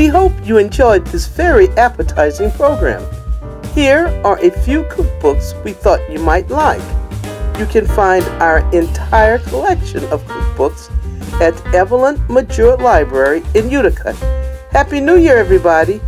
We hope you enjoyed this very appetizing program. Here are a few cookbooks we thought you might like. You can find our entire collection of cookbooks at Evelyn Majure Library in Utica. Happy New Year, everybody!